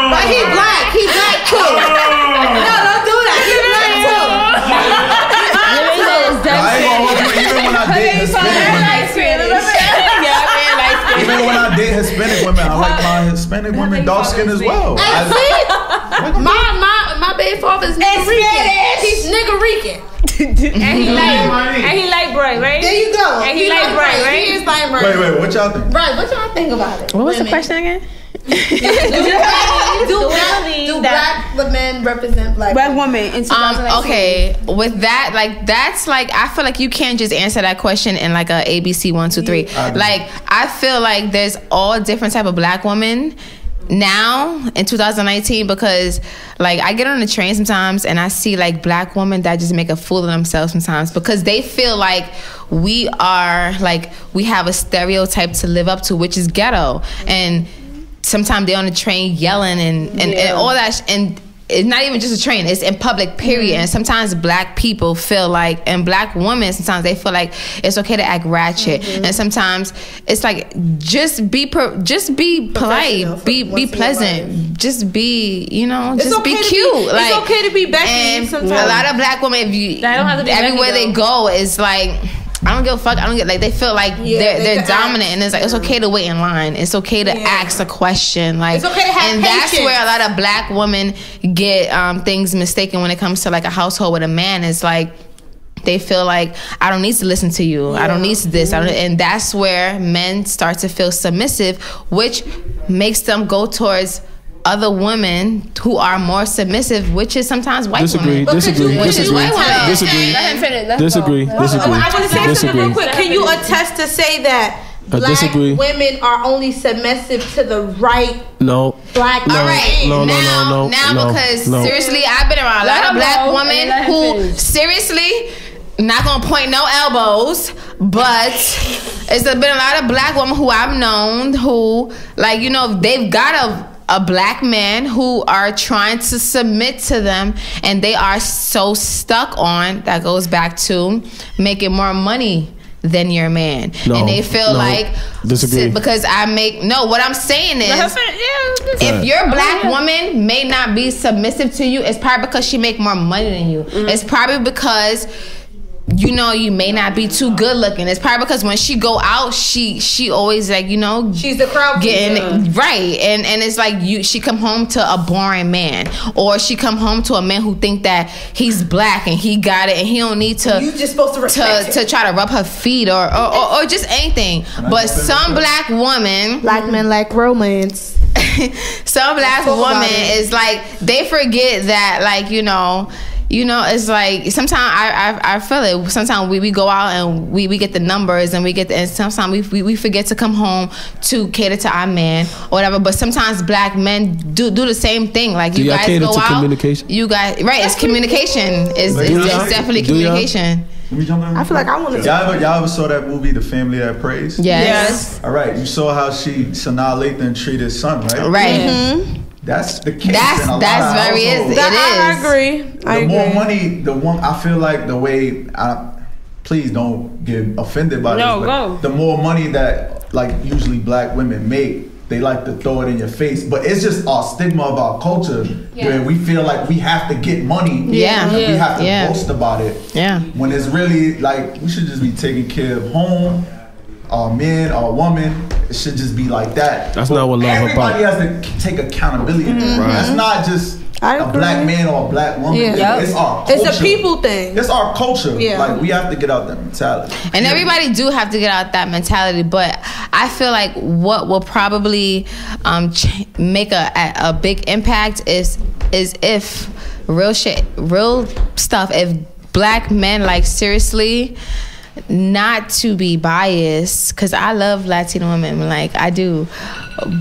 But he black too. No, don't do that. He black too. I ain't gonna hold you. Even when I date Hispanic women, I like my Hispanic women dark skin as well. My baby father's Nigga Rican. He's Nigga Rican. And he like bright, right? There you go. And he like bright, right? He is like bright. Wait, what y'all think? Right, what y'all think about it? What was the question again? Do black women represent black women in 2019? Okay, with that, like that's like I feel like you can't just answer that question in like a ABC 1, 2, 3. Like I feel like there's all different type of black women now in 2019 because like I get on the train sometimes and I see like black women that just make a fool of themselves sometimes because they feel like we have a stereotype to live up to, which is ghetto, and sometimes they're on the train yelling and all that and it's not even just a train, it's in public, period. And sometimes black people feel like, and black women sometimes they feel like it's okay to act ratchet, and sometimes it's like just be polite, be pleasant, just be, you know, just be cute. Like it's okay to be Becky. And sometimes. a lot of black women, if you I don't have to be everywhere Becky, they go, is like, I don't give a fuck. I don't get like they feel like they're dominant, and it's like it's okay to wait in line. It's okay to ask a question. Like it's okay to have and patience. that's where a lot of black women get things mistaken when it comes to like a household with a man. It's like they feel like I don't need to listen to you. I don't need to this. And that's where men start to feel submissive, which makes them go towards other women who are more submissive, which is sometimes white women. Disagree. I want to say something real quick. Can you attest to say that black women are only submissive to the right black because seriously, I've been around a lot of black women who seriously not gonna point no elbows, but it's been a lot of black women who I've known who, like, you know, they've got a black man who are trying to submit to them, and they are so stuck on that goes back to making more money than your man, and they feel like disagree because what I'm saying is if your black woman may not be submissive to you, it's probably because she make more money than you. It's probably because you know you may not be too good looking. It's probably because when she go out, she always like, you know, she's the crowd getting right, and it's like she come home to a boring man, or she come home to a man who think that he's black and he got it and he don't need to. You just supposed to respect to try to rub her feet or just anything. But some black woman, black men like romance. Some black woman is like they forget that, like, you know, it's like sometimes I feel it. Sometimes we go out and we get the numbers and and sometimes we forget to come home to cater to our man or whatever. But sometimes black men do the same thing. Like, you guys cater go to out. Communication? You guys, right? It's communication. It's definitely communication. Let me jump in. I feel like I want to. Y'all ever saw that movie, The Family That Prays? Yes. All right, you saw how Sanaa Lathan treated his son, right? Right. Mm-hmm. That's the case. That's very households. it is. I agree. The more money, I feel like the way please don't get offended by this. But the more money that like usually black women make, they like to throw it in your face. But it's just our stigma of our culture where we feel like we have to get money. Yeah. And we have to boast about it. Yeah. When it's really like we should just be taking care of home, our men, our woman. it should just be like that. That's not what love Everybody about. has to take accountability. Mm-hmm. Right. That's not just I a agree. black man or a black woman. Yeah. It's our culture. It's a people thing. It's our culture. Yeah. Like we have to get out that mentality. And everybody do have to get out that mentality, but I feel like what will probably make a big impact is if real stuff. If black men, like, seriously, not to be biased, because I love Latino women, like I do,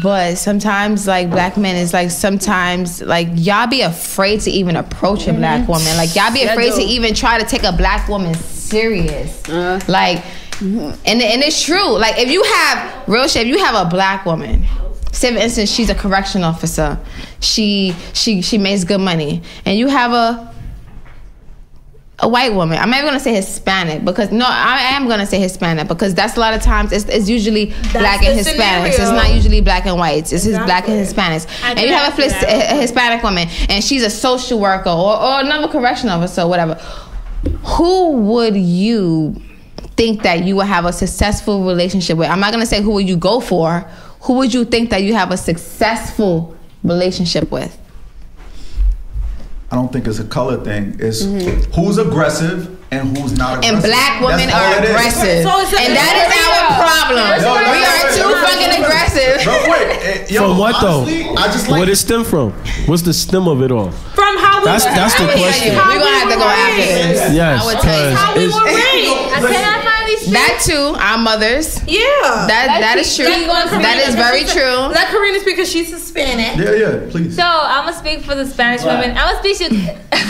but sometimes like black men is like sometimes like y'all be afraid to even approach a black woman, like y'all be afraid to even try to take a black woman serious, like, and it's true. Like if you have real shit, if you have a black woman, say for instance she's a correction officer, she makes good money, and you have a white woman. I'm not even gonna say Hispanic because I am gonna say Hispanic because that's a lot of times it's usually black and Hispanics. It's not usually black and whites. It's black and Hispanics. And you have a Hispanic woman and she's a social worker or another correction officer or whatever. Who would you think that you would have a successful relationship with? I'm not gonna say who would you go for. Who would you think that you have a successful relationship with? I don't think it's a color thing. It's who's aggressive and who's not aggressive. And black women are aggressive. And that is our problem. We are too fucking aggressive. Bro, wait. From what honestly, though? I just like Where it stem from? What's the stem of it all? From how we That's the question. We're gonna have to go after this. Yes, I would tell you. how we were raised. I cannot find these That too, our mothers. Yeah. That is true. That is very true. Let Karina speak because she's Hispanic. Yeah, please. So I'm gonna speak for the Spanish women. I'm gonna speak.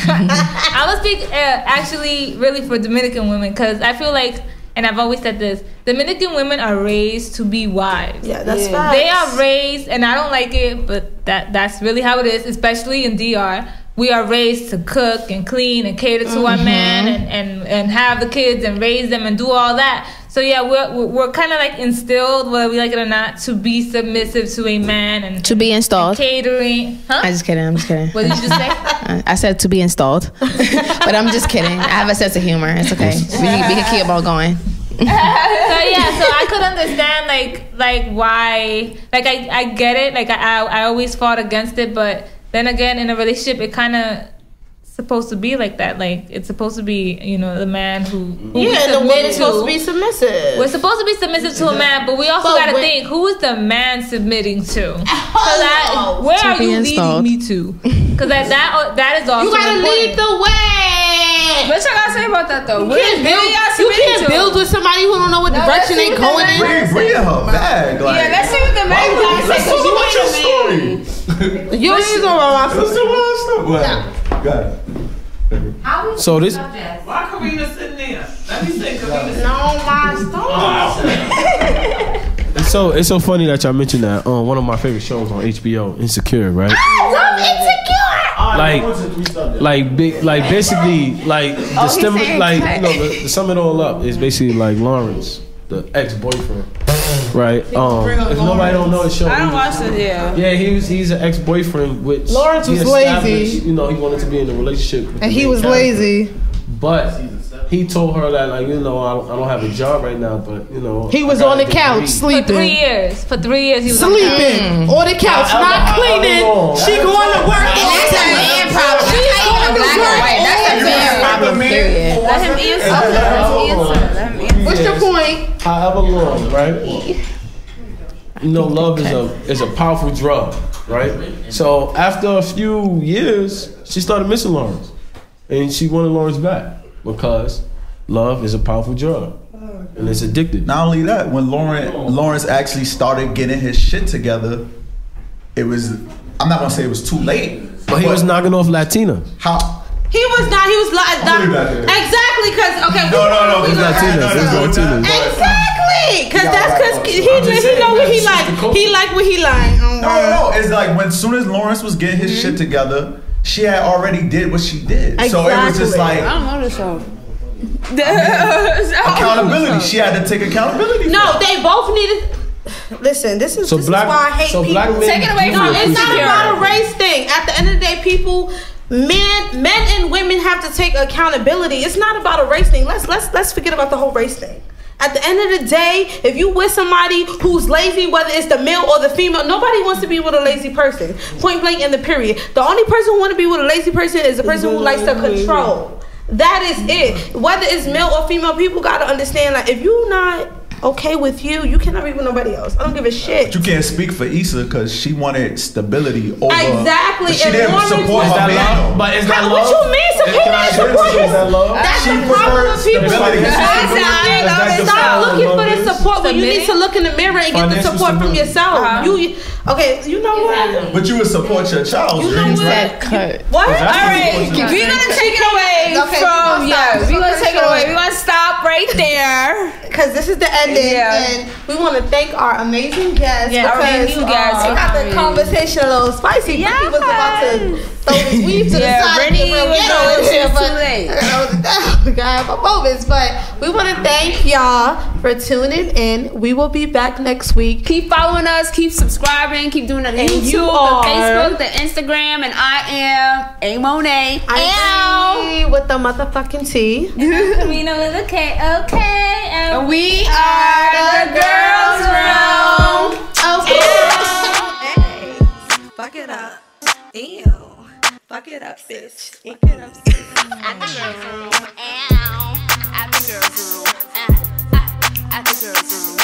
I'm gonna speak actually really for Dominican women because I feel like, and I've always said this: Dominican women are raised to be wives. Yeah, that's facts. They are raised, and I don't like it, but that's really how it is. Especially in DR, we are raised to cook and clean and cater to our man and have the kids and raise them and do all that. So yeah, we're kind of like instilled, whether we like it or not, to be submissive to a man and to be installed. And catering. Huh? I'm just kidding. What did you just say? I said to be installed, but I'm just kidding. I have a sense of humor. It's okay. We can keep on going. So I could understand like why, like I get it. Like I always fought against it, but then again, in a relationship, it kind of supposed to be like that. Like it's supposed to be, the man who and the woman's supposed to be submissive. We're supposed to be submissive to a man, but we also got to think, who is the man submitting to? Where are you leading me to? Because that is also you gotta important. lead the way. What y'all gotta say about that though? You can't build with somebody who don't know what direction they going in. Bring in her bag. Like, Yeah, let's see what the man gotta say. Let's talk about your story. You ain't about my Let's talk about your story. What? Go ahead. So this. Why Karina sitting there? Let me say Karina. No, my story. So it's so funny that y'all mentioned that. One of my favorite shows on HBO, Insecure, right? I love Insecure. Like basically, like the stem, like to sum it all up is basically like Lawrence, the ex-boyfriend, right? If nobody don't know the show, I don't watch it. Yeah, he's an ex-boyfriend, which Lawrence was lazy. He wanted to be in a relationship, with And the he main was character. lazy. But he told her that, like, I don't have a job right now, but He was I on the gotta couch get For 3 years. For 3 years, he was Sleeping on the couch, not cleaning. She going to work. And that's a man problem. That's not even black or white. That's a man problem, period. Let him answer. What's your point? However long, right? Love is a powerful drug, right? So after a few years, she started missing Lawrence, and she wanted Lawrence back because love is a powerful drug, and it's addictive. Not only that, when Lawrence actually started getting his shit together, it was, I'm not gonna say it was too late, but he was knocking off Latina. How? He was not. He was like exactly because No. It's Latinas. Exactly, because that's because he know what he like. He like what he like. No. It's like when soon as Lawrence was getting his shit together, she had already did what she did. Exactly. So it was just like I don't know the show. accountability. She had to take accountability. No, they both needed. Listen, this is why I hate people. Take it away from it's not about a race thing. At the end of the day, people, men and women have to take accountability. It's not about a race thing. Let's forget about the whole race thing. At the end of the day, if you with somebody who's lazy, whether it's the male or the female, nobody wants to be with a lazy person. Point blank in the period. The only person who want to be with a lazy person is the person who likes to control. That is it. Whether it's male or female, people gotta understand, like, if you not okay with you, you cannot be with nobody else. I don't give a shit. But you can't speak for Issa because she wanted stability over. Exactly. But she didn't support her man. But is that love? What you mean support? Is that love? That's the problem with people. Stop looking for the support when you need to look in the mirror and get the support from yourself. Okay, you know what? But you would support your child's dreams, right? What? All right, we're gonna take it away from we're gonna take it away. We're gonna stop right there because this is the ending, and we want to thank our amazing guests. Yeah, our amazing guests. We got the conversation a little spicy. Yeah, he was about to throw his weave to the side. Brittany was too late. We got our moments, but we want to thank y'all for tuning in. We will be back next week. Keep following us. Keep subscribing. Keep doing it on YouTube, the Facebook, the Instagram, and I am A Monet. I am with the motherfucking T. Karina with a K. Okay, and we are the Girls Room. Okay. Fuck it up. Ew. Fuck it up, bitch. Fuck it up, sis. At the girls' room. At the girls' room. At the girls' room.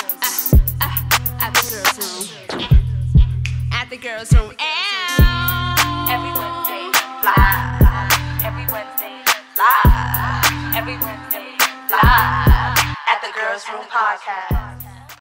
At the girls' room. At the girls' room. Every Wednesday, live. Every Wednesday, live. Every Wednesday, live. At the Girls' Room Podcast.